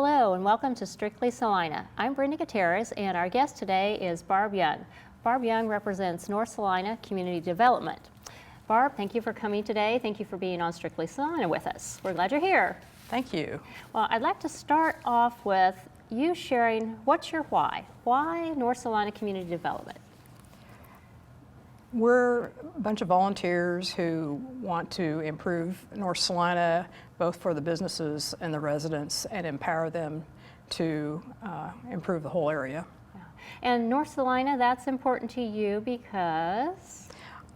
Hello and welcome to Strictly Salina. I'm Brenda Gutierrez and our guest today is Barb Young. Barb Young represents North Salina Community Development. Barb, thank you for coming today. Thank you for being on Strictly Salina with us. We're glad you're here. Thank you. Well, I'd like to start off with you sharing what's your why? Why North Salina Community Development? We're a bunch of volunteers who want to improve North Salina, both for the businesses and the residents, and empower them to improve the whole area. Yeah. And North Salina, that's important to you because?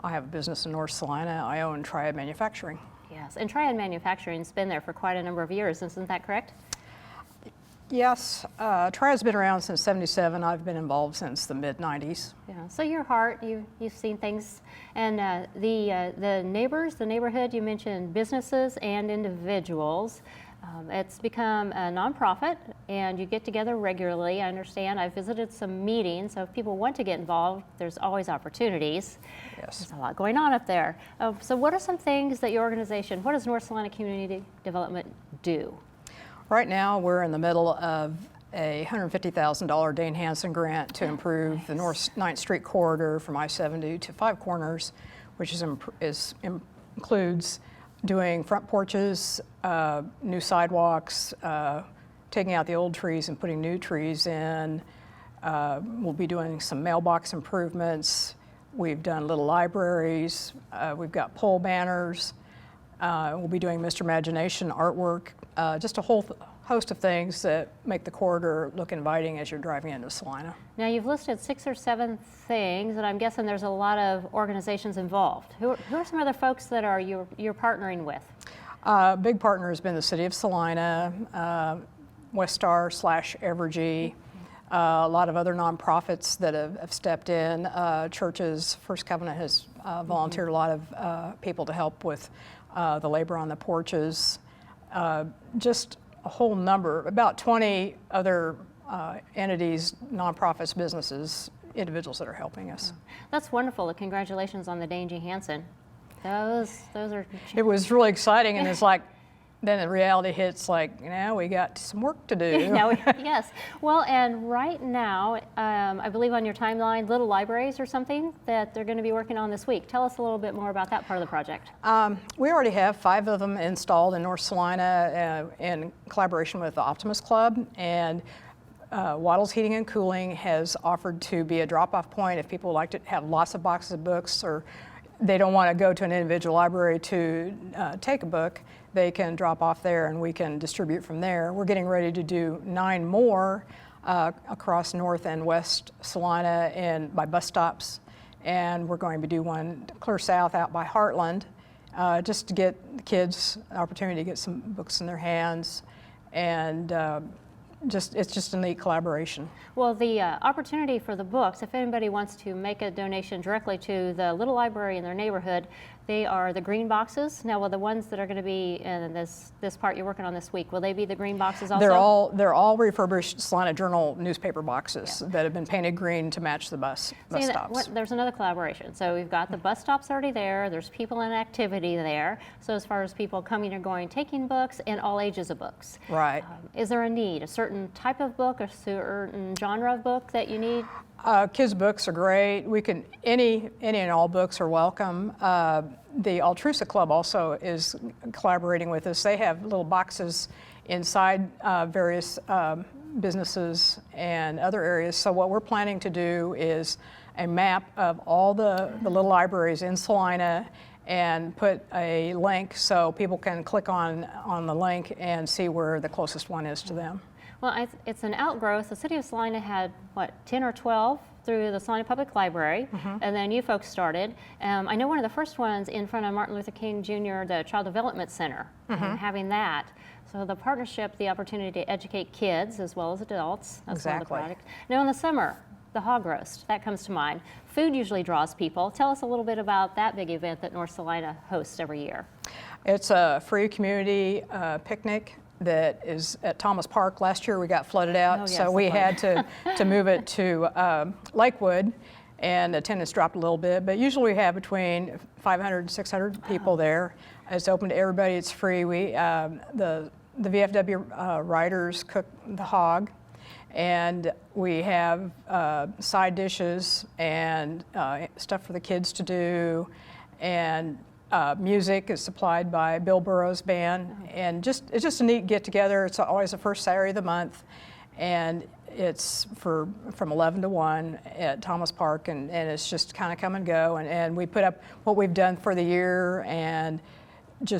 I have a business in North Salina. I own Triad Manufacturing. Yes, and Triad Manufacturing's been there for quite a number of years, isn't that correct? Yes, Triad's been around since '77. I've been involved since the mid-'90s. Yeah, so your heart, you've seen things, and the neighbors, the neighborhood, you mentioned businesses and individuals. It's become a nonprofit, and you get together regularly. I understand. I've visited some meetings, so if people want to get involved, there's always opportunities. Yes. There's a lot going on up there. So what are some things that your organization, what does North Salina Community Development do? Right now, we're in the middle of a $150,000 Dane Hansen grant to improve the North 9th Street corridor from I-70 to Five Corners, which includes doing front porches, new sidewalks, taking out the old trees and putting new trees in. We'll be doing some mailbox improvements. We've done little libraries. We've got pole banners. We'll be doing Mr. Imagination artwork, just a whole host of things that make the corridor look inviting as you're driving into Salina. Now you've listed 6 or 7 things, and I'm guessing there's a lot of organizations involved. Who are some other folks that are you're partnering with? Big partner has been the City of Salina, Westar / Evergy, a lot of other nonprofits that have stepped in, churches. First Covenant has volunteered a lot of people to help with the labor on the porches, just a whole number, about 20 other entities, nonprofits, businesses, individuals that are helping us. That's wonderful. Congratulations on the Dane G. Hansen. Those are. It was really exciting, and it's like, then the reality hits, like, we got some work to do. Yes. Well, and right now, I believe on your timeline, little libraries or something that they're going to be working on this week. Tell us a little bit more about that part of the project. We already have 5 of them installed in North Salina in collaboration with the Optimist Club, and Waddles Heating and Cooling has offered to be a drop-off point if people like to have lots of boxes of books, or they don't want to go to an individual library to take a book. They can drop off there and we can distribute from there. We're getting ready to do 9 more across North and West Salina and by bus stops. And we're going to do one clear south out by Heartland, just to get the kids an opportunity to get some books in their hands. And it's just a neat collaboration. Well, the opportunity for the books, if anybody wants to make a donation directly to the little library in their neighborhood, they are the green boxes. Now, will the ones that are going to be in this part you're working on this week, will they be the green boxes also? They're all refurbished Salina Journal newspaper boxes that have been painted green to match the bus stops. There's another collaboration. So we've got the bus stops already there. There's people in activity there. So as far as people coming or going, taking books, and all ages of books. Right. Is there a need, a certain type of book, a certain genre of book that you need? Kids' books are great. We can any and all books are welcome. The Altrusa Club also is collaborating with us. They have little boxes inside various businesses and other areas. So what we're planning to do is a map of all the little libraries in Salina and put a link so people can click on the link and see where the closest one is to them. Well, it's an outgrowth. The City of Salina had, 10 or 12 through the Salina Public Library, and then you folks started. I know one of the first ones in front of Martin Luther King Jr., the Child Development Center, having that. So the partnership, the opportunity to educate kids as well as adults. That's exactly. One of the products. Now in the summer, the hog roast, that comes to mind. Food usually draws people. Tell us a little bit about that big event that North Salina hosts every year. It's a free community picnic that is at Thomas Park. Last year we got flooded out, so we had to move it to Lakewood, and attendance dropped a little bit, but usually we have between 500 and 600 people there. It's open to everybody, it's free. The the VFW riders cook the hog, and we have side dishes and stuff for the kids to do, and music is supplied by Bill Burroughs Band, and it's just a neat get together. It's always the first Saturday of the month, and it's from 11 to 1 at Thomas Park, and it's just kind of come and go, and we put up what we've done for the year, and it's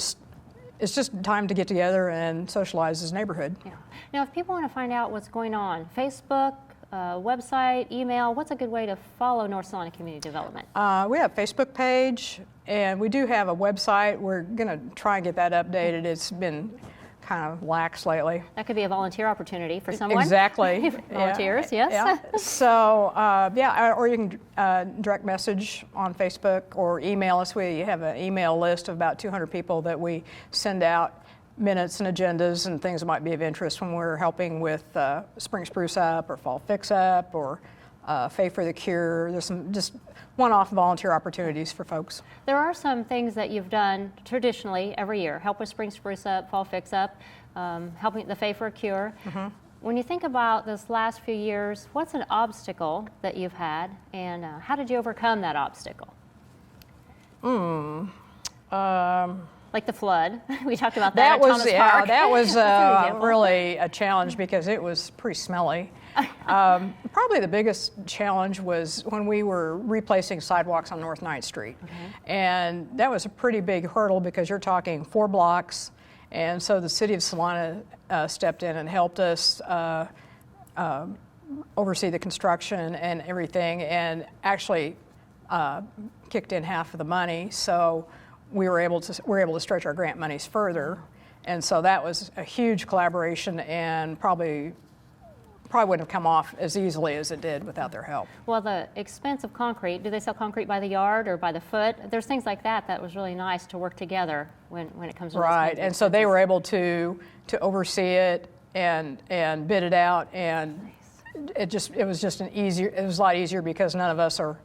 just time to get together and socialize as a neighborhood. Yeah. Now, if people want to find out what's going on, Facebook, website, email, what's a good way to follow North Salina Community Development? We have a Facebook page, and we do have a website. We're going to try and get that updated. It's been kind of lax lately. That could be a volunteer opportunity for someone. Exactly. Volunteers, yes. Yeah. So, or you can direct message on Facebook or email us. We have an email list of about 200 people that we send out minutes and agendas and things that might be of interest when we're helping with Spring Spruce Up or Fall Fix Up or Fae for the Cure. There's some just one-off volunteer opportunities for folks. There are some things that you've done traditionally every year. Help with Spring Spruce Up, Fall Fix Up, helping the Fae for a Cure. Mm-hmm. When you think about this last few years, what's an obstacle that you've had, and how did you overcome that obstacle? Like the flood. We talked about that at Thomas Park. That was really a challenge because it was pretty smelly. Probably the biggest challenge was when we were replacing sidewalks on North 9th Street. And that was a pretty big hurdle because you're talking 4 blocks. And so the city of Salina stepped in and helped us oversee the construction and everything, and actually kicked in half of the money. So we were able to stretch our grant monies further. And so that was a huge collaboration, and probably wouldn't have come off as easily as it did without their help. Well, the expense of concrete, do they sell concrete by the yard or by the foot? There's things like that that was really nice to work together when it comes to right, and so they were able to oversee it and bid it out, and nice. it was a lot easier because none of us are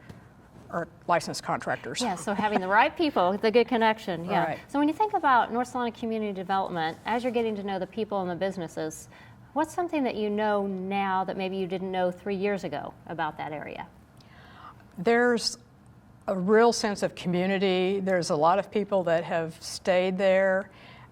licensed contractors. Yeah, so having the right people, the good connection. Yeah. Right. So when you think about North Salina Community Development, as you're getting to know the people and the businesses, what's something that you know now that maybe you didn't know 3 years ago about that area? There's a real sense of community. There's a lot of people that have stayed there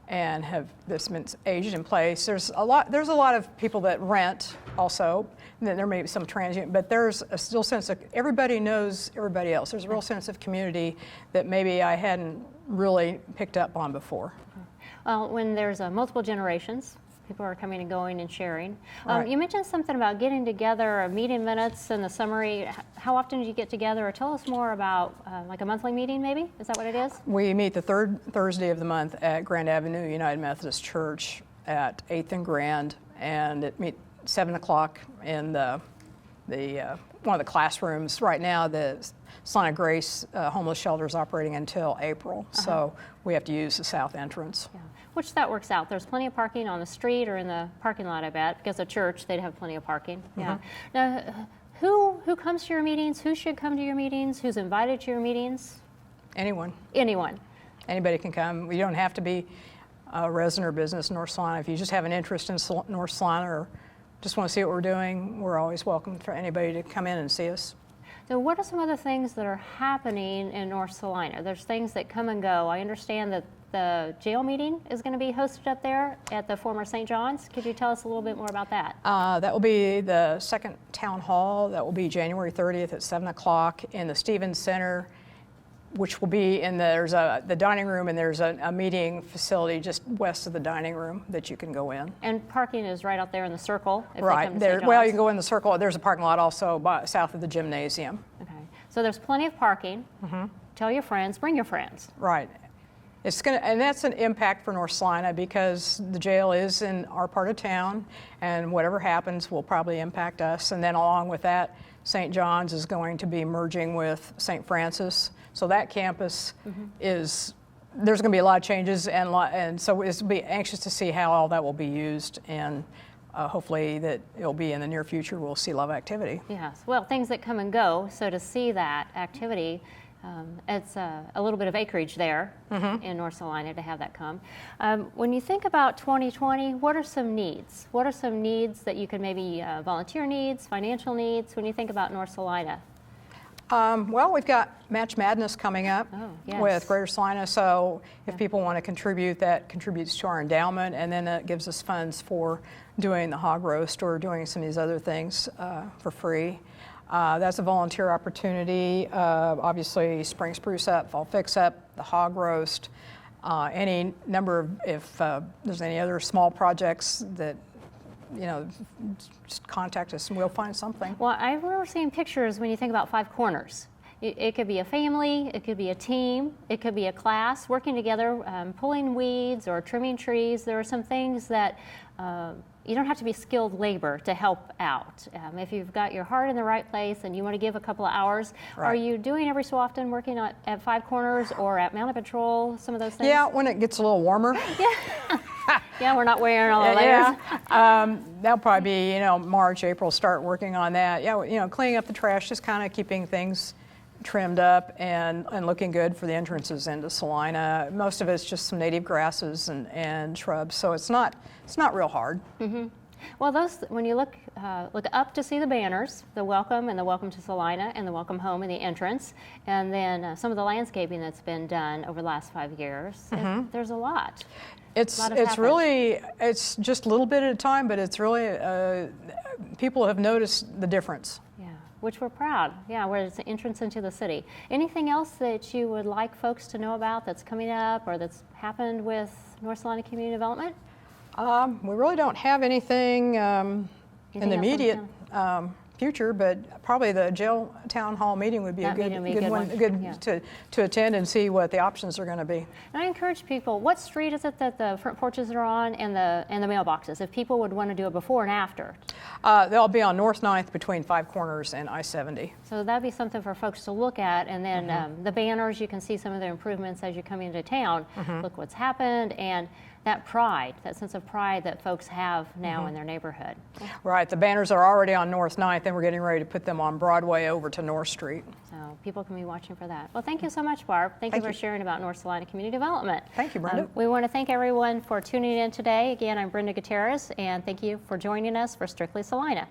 and have this been aged in place. There's a lot of people that rent also. And then there may be some transient, but there's a still sense of everybody knows everybody else. There's a real sense of community that maybe I hadn't really picked up on before. Well, when there's multiple generations, people are coming and going and sharing. Right. You mentioned something about getting together, meeting minutes and the summary. How often do you get together? Or tell us more about like a monthly meeting maybe? Is that what it is? We meet the third Thursday of the month at Grand Avenue United Methodist Church at 8th and Grand, and it meets 7 o'clock in the one of the classrooms. Right now, the Salina Grace homeless shelter is operating until April, so we have to use the south entrance. Yeah. Which that works out. There's plenty of parking on the street or in the parking lot, I bet, because of church, they'd have plenty of parking. Yeah. Now, who comes to your meetings? Who should come to your meetings? Who's invited to your meetings? Anyone. Anyone. Anybody can come. You don't have to be a resident or business in North Salina. If you just have an interest in North Salina or just want to see what we're doing, we're always welcome for anybody to come in and see us. So what are some other things that are happening in North Salina? There's things that come and go. I understand that the jail meeting is going to be hosted up there at the former St. John's. Could you tell us a little bit more about that? That will be the second town hall. That will be January 30th at 7 o'clock in the Stevens Center, which will be in the dining room, and there's a meeting facility just west of the dining room that you can go in. And parking is right out there in the circle. If right they come to there. St. Well, John's. you can go in the circle. There's a parking lot also south of the gymnasium. Okay. So there's plenty of parking. Mm-hmm. Tell your friends. Bring your friends. Right. And that's an impact for North Salina because the jail is in our part of town, and whatever happens will probably impact us. And then along with that, St. John's is going to be merging with St. Francis. So that campus there's going to be a lot of changes, and so we'll be anxious to see how all that will be used, and hopefully that it'll be in the near future. We'll see a lot of activity. Yes. Well, things that come and go. So to see that activity, It's a little bit of acreage there in North Salina to have that come. When you think about 2020, what are some needs? What are some needs that you can maybe volunteer needs, financial needs when you think about North Salina? Well, we've got Match Madness coming up with Greater Salina, so if people want to contribute, that contributes to our endowment, and then it gives us funds for doing the hog roast or doing some of these other things for free. That's a volunteer opportunity. Obviously, spring spruce up, fall fix up, the hog roast, any number of, if there's any other small projects that, just contact us and we'll find something. Well, I remember seeing pictures when you think about Five Corners. It could be a family, it could be a team, it could be a class working together, pulling weeds or trimming trees. There are some things that you don't have to be skilled labor to help out. If you've got your heart in the right place and you want to give a couple of hours, are you doing every so often working at Five Corners or at Mounted Patrol, some of those things? Yeah, when it gets a little warmer. Yeah, we're not wearing all the layers. That'll probably be, March, April, start working on that. Yeah, cleaning up the trash, just kind of keeping things trimmed up and looking good for the entrances into Salina. Most of it's just some native grasses and shrubs, so it's not real hard. Mm-hmm. Well, when you look up to see the banners, the welcome and the welcome to Salina and the welcome home and the entrance, and then some of the landscaping that's been done over the last 5 years, there's a lot. It's really, it's just a little bit at a time, but it's really, people have noticed the difference. Yeah, which we're proud. Yeah, where it's an entrance into the city. Anything else that you would like folks to know about that's coming up or that's happened with North Salina Community Development? We really don't have anything in the immediate future, but probably the jail town hall meeting would be a good one to attend and see what the options are going to be. And I encourage people, what street is it that the front porches are on and the mailboxes, if people would want to do it before and after? They'll be on North 9th between Five Corners and I-70. So that'd be something for folks to look at, and then the banners, you can see some of the improvements as you come into town. Look what's happened, and that pride, that sense of pride that folks have now in their neighborhood. Right, the banners are already on North 9th, and we're getting ready to put them on Broadway over to North Street. So people can be watching for that. Well, thank you so much, Barb. Thank you for sharing about North Salina Community Development. Thank you, Brenda. We want to thank everyone for tuning in today. Again, I'm Brenda Gutierrez, and thank you for joining us for Strictly Salina.